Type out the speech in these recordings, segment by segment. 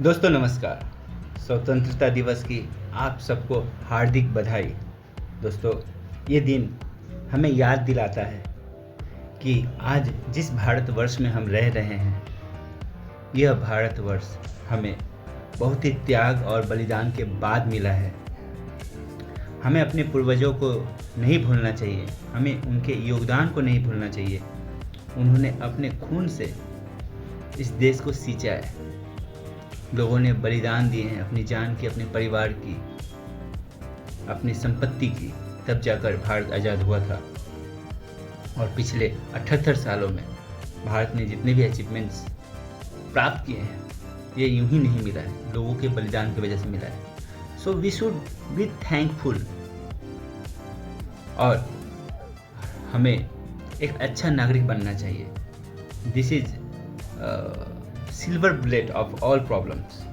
दोस्तों नमस्कार। स्वतंत्रता दिवस की आप सबको हार्दिक बधाई। दोस्तों, ये दिन हमें याद दिलाता है कि आज जिस भारतवर्ष में हम रह रहे हैं, यह भारतवर्ष हमें बहुत ही त्याग और बलिदान के बाद मिला है। हमें अपने पूर्वजों को नहीं भूलना चाहिए, हमें उनके योगदान को नहीं भूलना चाहिए। उन्होंने अपने खून से इस देश को सींचा है। लोगों ने बलिदान दिए हैं, अपनी जान की, अपने परिवार की, अपनी संपत्ति की, तब जाकर भारत आज़ाद हुआ था। और पिछले 78 सालों में भारत ने जितने भी अचीवमेंट्स प्राप्त किए हैं, ये यूं ही नहीं मिला है, लोगों के बलिदान की वजह से मिला है। So we should be thankful और हमें एक अच्छा नागरिक बनना चाहिए। This is silver bullet of all problems.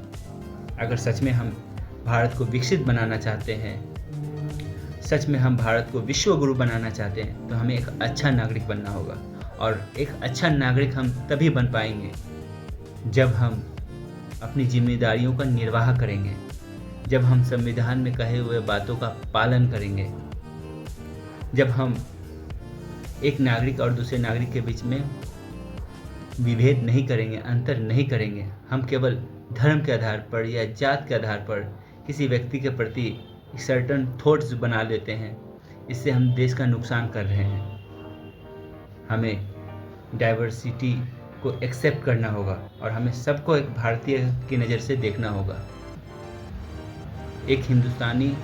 अगर सच में हम भारत को विकसित बनाना चाहते हैं, सच में हम भारत को विश्व गुरु बनाना चाहते हैं, तो हमें एक अच्छा नागरिक बनना होगा। और एक अच्छा नागरिक हम तभी बन पाएंगे जब हम अपनी जिम्मेदारियों का निर्वाह करेंगे, जब हम संविधान में कहे हुए बातों का पालन करेंगे, जब हम एक नागरिक और दूसरे नागरिक के बीच में विभेद नहीं करेंगे, अंतर नहीं करेंगे। हम केवल धर्म के आधार पर या जात के आधार पर किसी व्यक्ति के प्रति सर्टन थॉट्स बना लेते हैं, इससे हम देश का नुकसान कर रहे हैं। हमें डाइवर्सिटी को एक्सेप्ट करना होगा और हमें सबको एक भारतीय की नज़र से देखना होगा। एक हिंदुस्तानी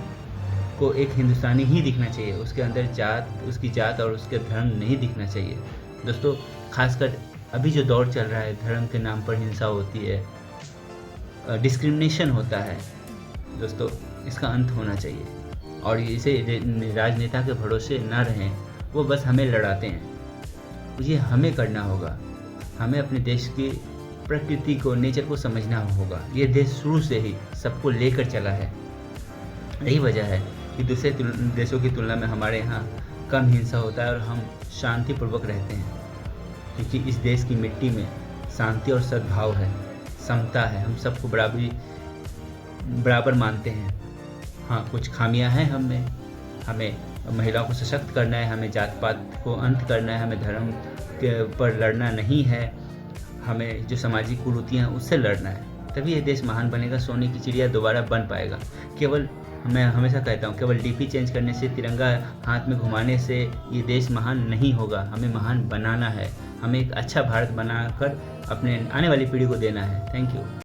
को एक हिंदुस्तानी ही दिखना चाहिए, उसके अंदर उसकी जात और उसके धर्म नहीं दिखना चाहिए। दोस्तों, खासकर अभी जो दौर चल रहा है, धर्म के नाम पर हिंसा होती है, डिस्क्रिमिनेशन होता है, दोस्तों इसका अंत होना चाहिए। और इसे राजनेता के भरोसे ना रहें, वो बस हमें लड़ाते हैं। ये हमें करना होगा। हमें अपने देश की प्रकृति को, नेचर को समझना होगा। ये देश शुरू से ही सबको लेकर चला है। यही वजह है कि दूसरे देशों की तुलना में हमारे यहाँ कम हिंसा होता है और हम शांतिपूर्वक रहते हैं, क्योंकि इस देश की मिट्टी में शांति और सद्भाव है, समता है। हम सबको बराबर मानते हैं। हाँ, कुछ खामियां हैं हमें महिलाओं को सशक्त करना है, हमें जात पात को अंत करना है, हमें धर्म के पर लड़ना नहीं है, हमें जो सामाजिक कुरीतियाँ हैं उससे लड़ना है। तभी ये देश महान बनेगा, सोने की चिड़िया दोबारा बन पाएगा। केवल मैं हमेशा कहता हूँ, केवल डीपी चेंज करने से, तिरंगा हाथ में घुमाने से ये देश महान नहीं होगा। हमें महान बनाना है। हमें एक अच्छा भारत बनाकर अपने आने वाली पीढ़ी को देना है। Thank you.